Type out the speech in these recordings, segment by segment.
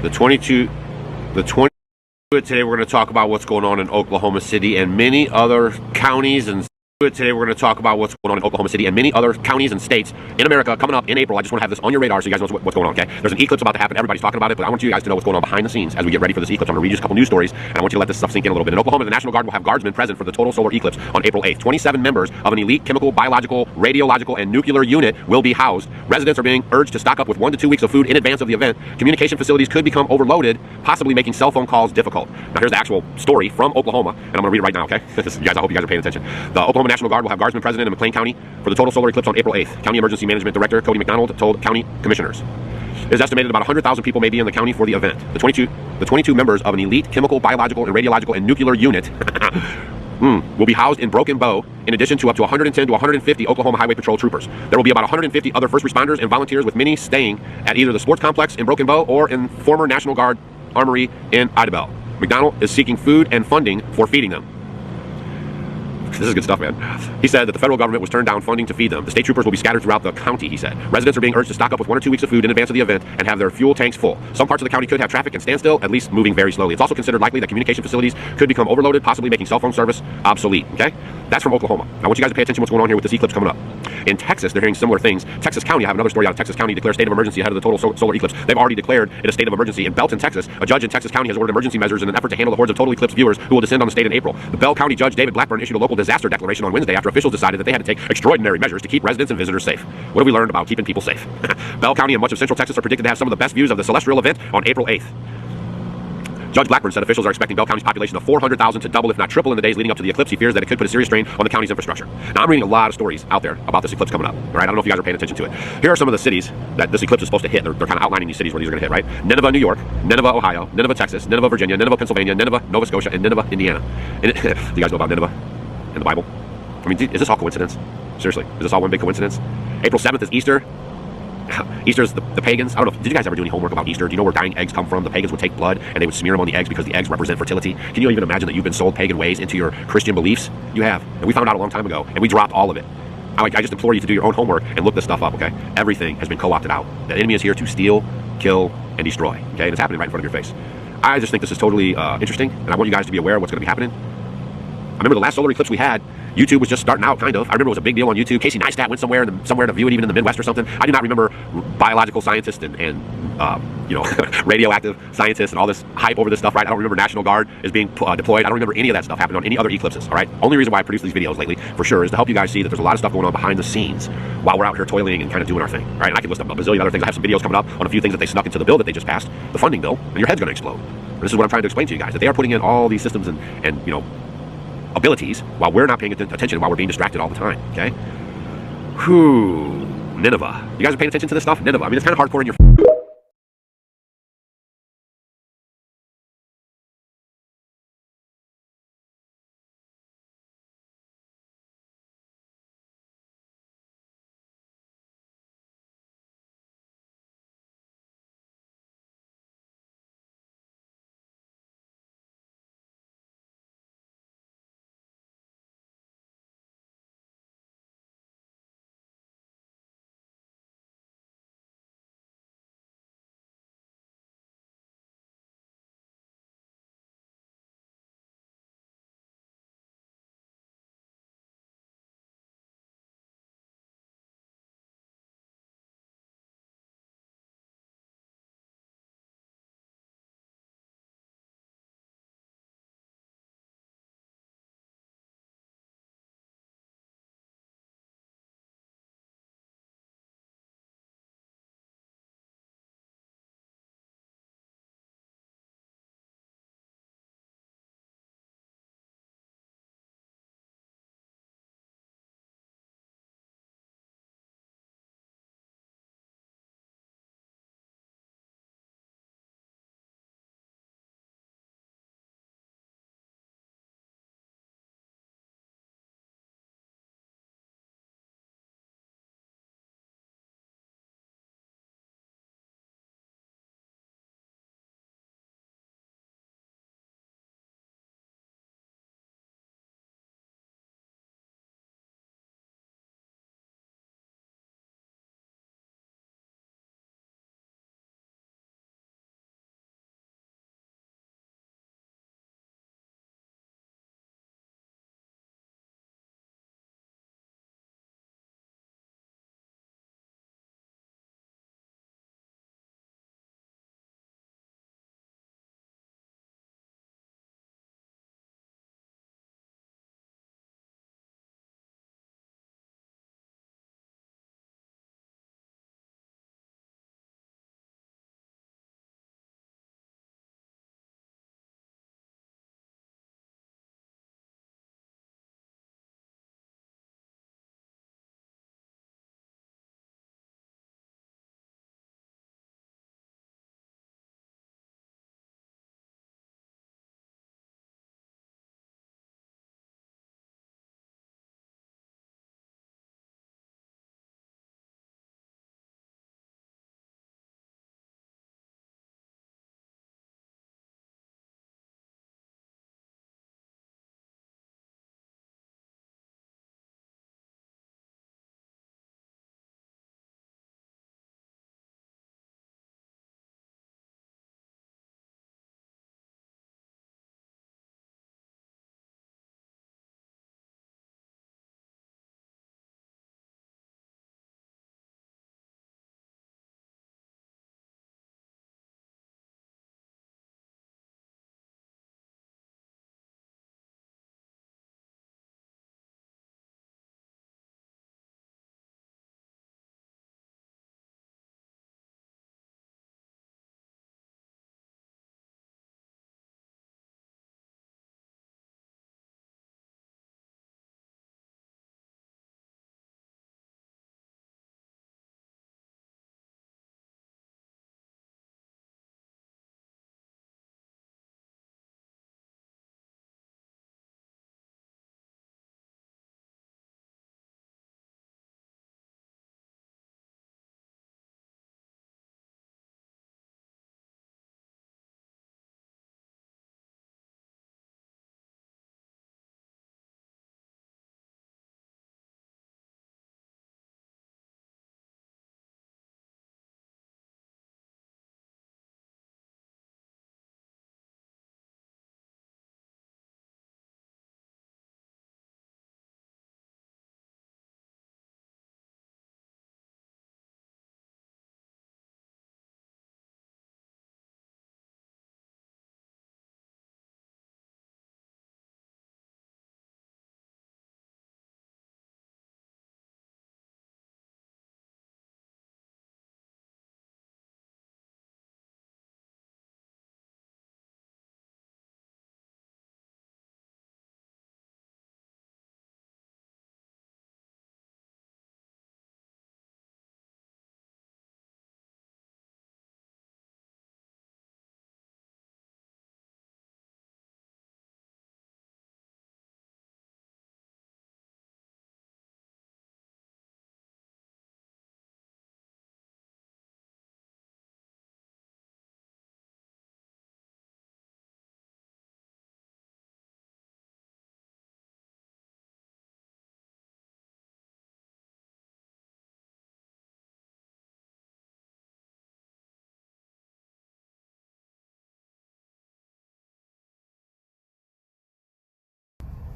The 22, the 20. Today we're going to talk about what's going on in Oklahoma City and many other counties and Today we're going to talk about what's going on in Oklahoma City and many other counties and states in America coming up in April. I just want to have this on your radar so you guys know what's going on, okay? There's an eclipse about to happen. Everybody's talking about it, but I want you guys to know what's going on behind the scenes as we get ready for this eclipse. I'm going to read you a couple news stories, and I want you to let this stuff sink in a little bit. In Oklahoma, the National Guard will have guardsmen present for the total solar eclipse on April 8th. 27 members of an elite chemical, biological, radiological, and nuclear unit will be housed. Residents are being urged to stock up with 1 to 2 weeks of food in advance of the event. Communication facilities could become overloaded, possibly making cell phone calls difficult. Now here's the actual story from Oklahoma, and I'm going to read it right now, okay? I hope you guys are paying attention. The Oklahoma National Guard will have guardsmen present in McLean County for the total solar eclipse on April 8th. County Emergency Management Director Cody McDonald told county commissioners. It is estimated about 100,000 people may be in the county for the event. The 22 members of an elite chemical, biological, and radiological and nuclear unit will be housed in Broken Bow, in addition to up to 110 to 150 Oklahoma Highway Patrol troopers. There will be about 150 other first responders and volunteers, with many staying at either the sports complex in Broken Bow or in former National Guard Armory in Idabel. McDonald is seeking food and funding for feeding them. This is good stuff, man. He said that the federal government was turned down funding to feed them. The state troopers will be scattered throughout the county, he said. Residents are being urged to stock up with 1 or 2 weeks of food in advance of the event and have their fuel tanks full. Some parts of the county could have traffic and stand still, at least moving very slowly. It's also considered likely that communication facilities could become overloaded, possibly making cell phone service obsolete, okay? That's from Oklahoma. I want you guys to pay attention to what's going on here with this eclipse coming up. In Texas, they're hearing similar things. Texas County, I have another story out of Texas County, declares state of emergency ahead of the total solar eclipse. They've already declared it a state of emergency. In Belton, Texas, a judge in Texas County has ordered emergency measures in an effort to handle the hordes of total eclipse viewers who will descend on the state in April. The Bell County Judge David Blackburn issued a local disaster declaration on Wednesday after officials decided that they had to take extraordinary measures to keep residents and visitors safe. What have we learned about keeping people safe? Bell County and much of central Texas are predicted to have some of the best views of the celestial event on April 8th. Judge Blackburn said officials are expecting Bell County's population of 400,000 to double, if not triple, in the days leading up to the eclipse. He fears that it could put a serious strain on the county's infrastructure. Now, I'm reading a lot of stories out there about this eclipse coming up. All right, I don't know if you guys are paying attention to it. Here are some of the cities that this eclipse is supposed to hit. They're kind of outlining these cities where these are going to hit, right? Nineveh, New York; Nineveh, Ohio; Nineveh, Texas; Nineveh, Virginia; Nineveh, Pennsylvania; Nineveh, Nova Scotia; and Nineveh, Indiana. And do you guys know about Nineveh in the Bible? I mean, is this all coincidence? Seriously, is this all one big coincidence? April 7th is Easter. Easter's the pagans. I don't know. Did you guys ever do any homework about Easter? Do you know where dying eggs come from? The pagans would take blood and they would smear them on the eggs because the eggs represent fertility. Can you even imagine that you've been sold pagan ways into your Christian beliefs? You have. And we found out a long time ago, and we dropped all of it. I just implore you to do your own homework and look this stuff up, okay? Everything has been co-opted out. The enemy is here to steal, kill, and destroy, okay? And it's happening right in front of your face. I just think this is totally interesting, and I want you guys to be aware of what's going to be happening. I remember the last solar eclipse we had, YouTube was just starting out, kind of. I remember it was a big deal on YouTube. Casey Neistat went somewhere to view it, even in the Midwest or something. I do not remember biological scientists and radioactive scientists and all this hype over this stuff, right? I don't remember National Guard is being deployed. I don't remember any of that stuff happening on any other eclipses, all right? Only reason why I produce these videos lately, for sure, is to help you guys see that there's a lot of stuff going on behind the scenes while we're out here toiling and kind of doing our thing, right? And I could list up a bazillion other things. I have some videos coming up on a few things that they snuck into the bill that they just passed, the funding bill, and your head's going to explode. And this is what I'm trying to explain to you guys, that they are putting in all these systems and abilities while we're not paying attention, while we're being distracted all the time, okay? Whew. Nineveh. You guys are paying attention to this stuff? Nineveh. I mean, it's kind of hardcore in your...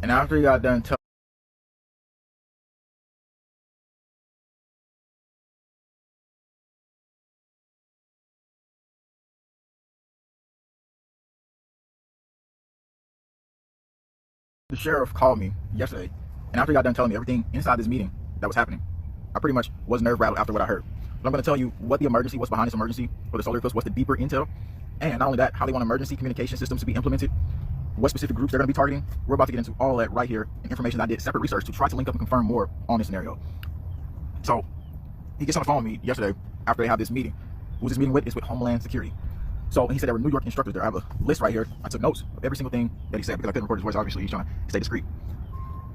And after he got done telling the sheriff called me yesterday, and after he got done telling me everything inside this meeting that was happening, I pretty much was nerve rattled after what I heard. But I'm going to tell you what the emergency, what's behind this emergency for the solar eclipse, what's the deeper intel, and not only that, how they want emergency communication systems to be implemented, what specific groups they're going to be targeting. We're about to get into all that right here, and information I did separate research to try to link up and confirm more on this scenario. So he gets on the phone with me yesterday after they have this meeting. Who's this meeting with? It's with Homeland Security. So he said there were New York instructors there. I have a list right here. I took notes of every single thing that he said because I couldn't record his voice. Obviously, he's trying to stay discreet.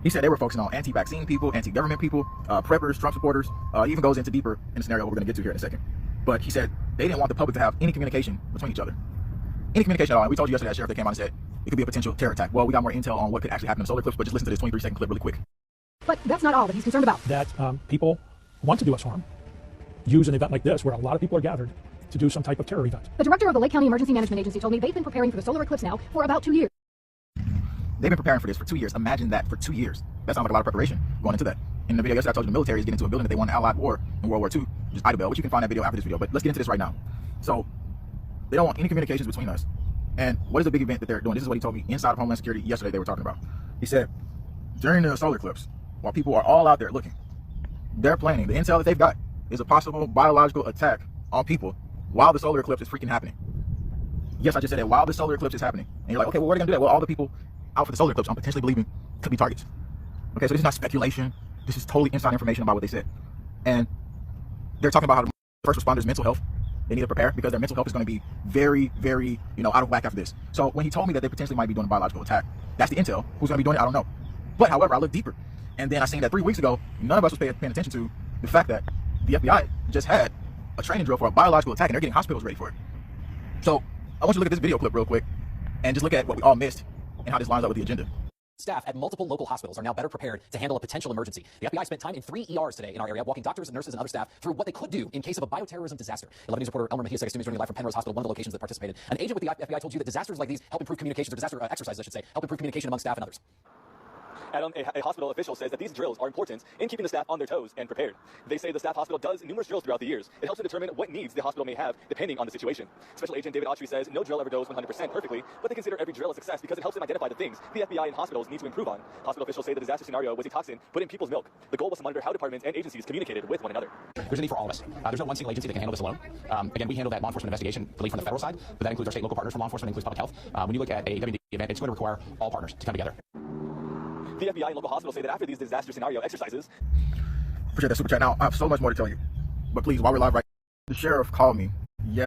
He said they were focusing on anti-vaccine people, anti-government people, preppers, Trump supporters. He even goes into deeper in the scenario we're going to get to here in a second. But he said they didn't want the public to have any communication between each other. Any communication at all. And we told you yesterday that sheriff that came out and said it could be a potential terror attack. Well, we got more intel on what could actually happen in solar eclipse, but just listen to this 23-second clip really quick. But that's not all that he's concerned about. That people want to do us harm, use an event like this where a lot of people are gathered to do some type of terror event. The director of the Lake County Emergency Management Agency told me they've been preparing for the solar eclipse now for about 2 years. They've been preparing for this for 2 years. Imagine that, for 2 years. That sounds like a lot of preparation going into that. In the video yesterday, I told you the military is getting into a building that they won an allied war in World War II, which is Idabel, which you can find that video after this video. But let's get into this right now. So they don't want any communications between us. And what is the big event that they're doing? This is what he told me inside of Homeland Security yesterday they were talking about. He said, during the solar eclipse, while people are all out there looking, they're planning, the intel that they've got is a possible biological attack on people while the solar eclipse is freaking happening. Yes, I just said that, while the solar eclipse is happening. And you're like, okay, well, where are they going to do that? Well, all the people out for the solar eclipse, I'm potentially believing, could be targets. Okay, so this is not speculation. This is totally inside information about what they said. And they're talking about how the first responders' mental health, they need to prepare because their mental health is going to be very, very, out of whack after this. So when he told me that they potentially might be doing a biological attack, that's the intel. Who's going to be doing it? I don't know. But however, I looked deeper. And then I seen that 3 weeks ago, none of us was paying attention to the fact that the FBI just had a training drill for a biological attack and they're getting hospitals ready for it. So I want you to look at this video clip real quick and just look at what we all missed and how this lines up with the agenda. Staff at multiple local hospitals are now better prepared to handle a potential emergency. The FBI spent time in 3 ERs today in our area, walking doctors, nurses, and other staff through what they could do in case of a bioterrorism disaster. 11 News reporter Elmer Mejia is joining live from Penrose Hospital, one of the locations that participated. An agent with the FBI told you that disasters like these help improve communications, or disaster exercises, I should say, help improve communication among staff and others. A hospital official says that these drills are important in keeping the staff on their toes and prepared. They say the staff hospital does numerous drills throughout the years. It helps to determine what needs the hospital may have depending on the situation. Special Agent David Autry says no drill ever goes 100% perfectly, but they consider every drill a success because it helps them identify the things the FBI and hospitals need to improve on. Hospital officials say the disaster scenario was a toxin put in people's milk. The goal was to monitor how departments and agencies communicated with one another. There's a need for all of us. There's no one single agency that can handle this alone. Again, we handle that law enforcement investigation really from the federal side, but that includes our state and local partners from law enforcement, includes public health. When you look at a WD event, it's going to require all partners to come together. The FBI and local hospitals say that after these disaster scenario exercises... Appreciate that super chat. Now, I have so much more to tell you. But please, while we're live right now, the sheriff called me. Yeah.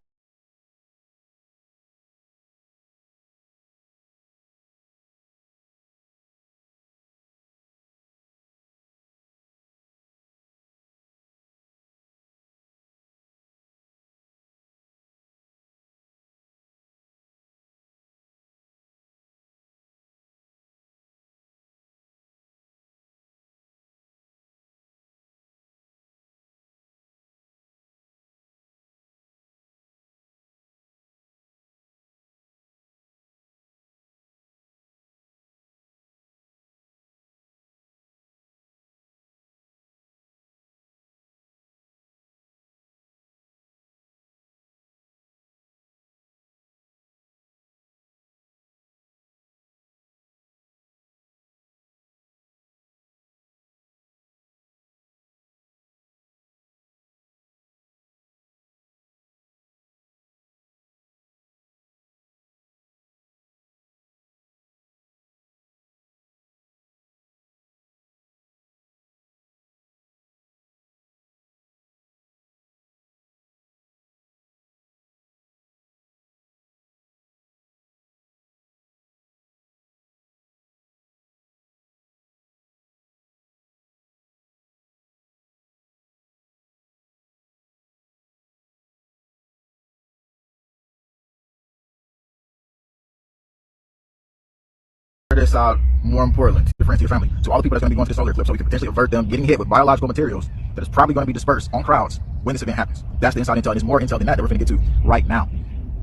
This out more important to your friends, to your family, to all the people that's going to be going to the solar eclipse, so we can potentially avert them getting hit with biological materials that is probably going to be dispersed on crowds when this event happens. That's the inside intel, and there's more intel than that we're going to get to right now.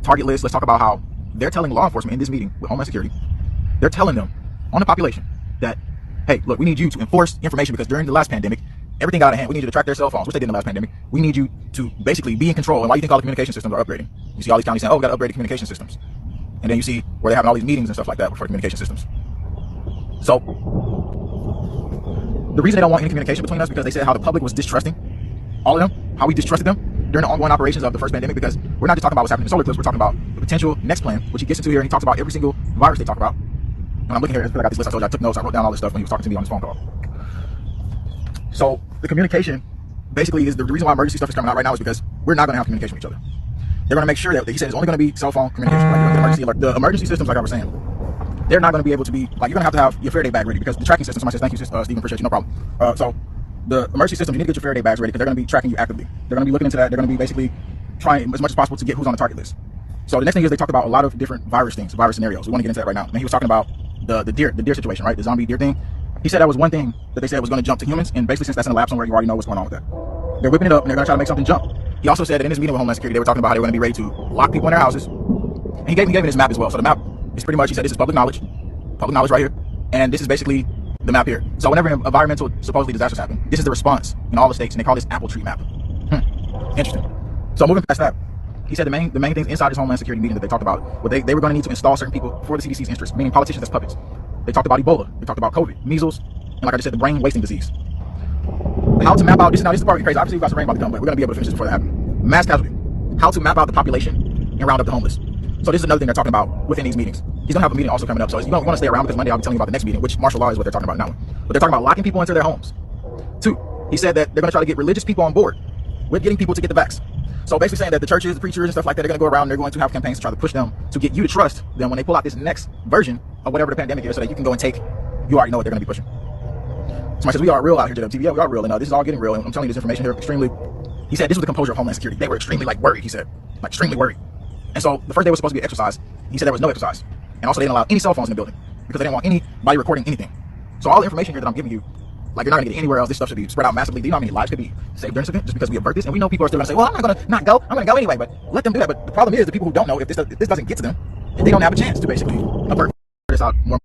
Target list, let's talk about how they're telling law enforcement in this meeting with Homeland Security, they're telling them on the population that, hey, look, we need you to enforce information because during the last pandemic, everything got out of hand. We need you to track their cell phones, which they did in the last pandemic. We need you to basically be in control. And why do you think all the communication systems are upgrading? You see all these counties saying, oh, we got to upgrade the communication systems. And then you see where they're having all these meetings and stuff like that for the communication systems. So the reason they don't want any communication between us because they said how the public was distrusting all of them, how we distrusted them during the ongoing operations of the first pandemic, because we're not just talking about what's happening in solar eclipse, we're talking about the potential next plan, which he gets into here and he talks about every single virus they talk about. And I'm looking here, I got this list, I told you I took notes, I wrote down all this stuff when he was talking to me on his phone call. So the communication basically is the reason why emergency stuff is coming out right now is because we're not going to have communication with each other. They're going to make sure that he said it's only going to be cell phone communication. Like the emergency systems, like I was saying, they're not going to be able to be like, you're going to have your Faraday bag ready because the tracking system. Somebody says thank you, Stephen, appreciate you, no problem. So the emergency systems, you need to get your Faraday bags ready because they're going to be tracking you actively. They're going to be looking into that. They're going to be basically trying as much as possible to get who's on the target list. So the next thing is they talked about a lot of different virus things, virus scenarios. We want to get into that right now. And he was talking about the deer situation, right? The zombie deer thing. He said that was one thing that they said was going to jump to humans, and basically since that's in the lab somewhere, you already know what's going on with that. They're whipping it up and they're going to try to make something jump. He also said that in his meeting with Homeland Security, they were talking about how they were going to be ready to lock people in their houses. And he gave me this map as well. So the map is pretty much, he said this is public knowledge right here, and this is basically the map here. So whenever environmental supposedly disasters happen, this is the response in all the states, and they call this apple tree map. Interesting. So moving past that, he said the main things inside this Homeland Security meeting that they talked about, well, they were going to need to install certain people for the CDC's interest, meaning politicians as puppets. They talked about Ebola, they talked about COVID, measles, and like I just said, the brain wasting disease. How to map out, this is the part crazy, obviously we've got some rain about to come, but we're going to be able to finish this before that happens. Mass casualty. How to map out the population and round up the homeless. So this is another thing they're talking about within these meetings. He's going to have a meeting also coming up, so you want to stay around because Monday I'll be telling you about the next meeting, which martial law is what they're talking about now. But they're talking about locking people into their homes. 2, he said that they're going to try to get religious people on board with getting people to get the vax. So basically saying that the churches, the preachers and stuff like that, they're going to go around, they're going to have campaigns to try to push them to get you to trust them when they pull out this next version of whatever the pandemic is so that you can go and take, you already know what they're going to be pushing. Somebody says, we are real out here, JWTV. Yeah, we are real, and this is all getting real, and I'm telling you this information here extremely, he said this was the composure of Homeland Security. They were extremely worried, he said, extremely worried. And so the first day was supposed to be exercise. He said there was no exercise. And also they didn't allow any cell phones in the building because they didn't want anybody recording anything. So all the information here that I'm giving you, you're not going to get anywhere else. This stuff should be spread out massively. Do you know how many lives could be saved during this event just because we avert this? And we know people are still going to say, well, I'm not going to not go. I'm going to go anyway. But let them do that. But the problem is the people who don't know, if this doesn't get to them, they don't have a chance to basically avert this out more.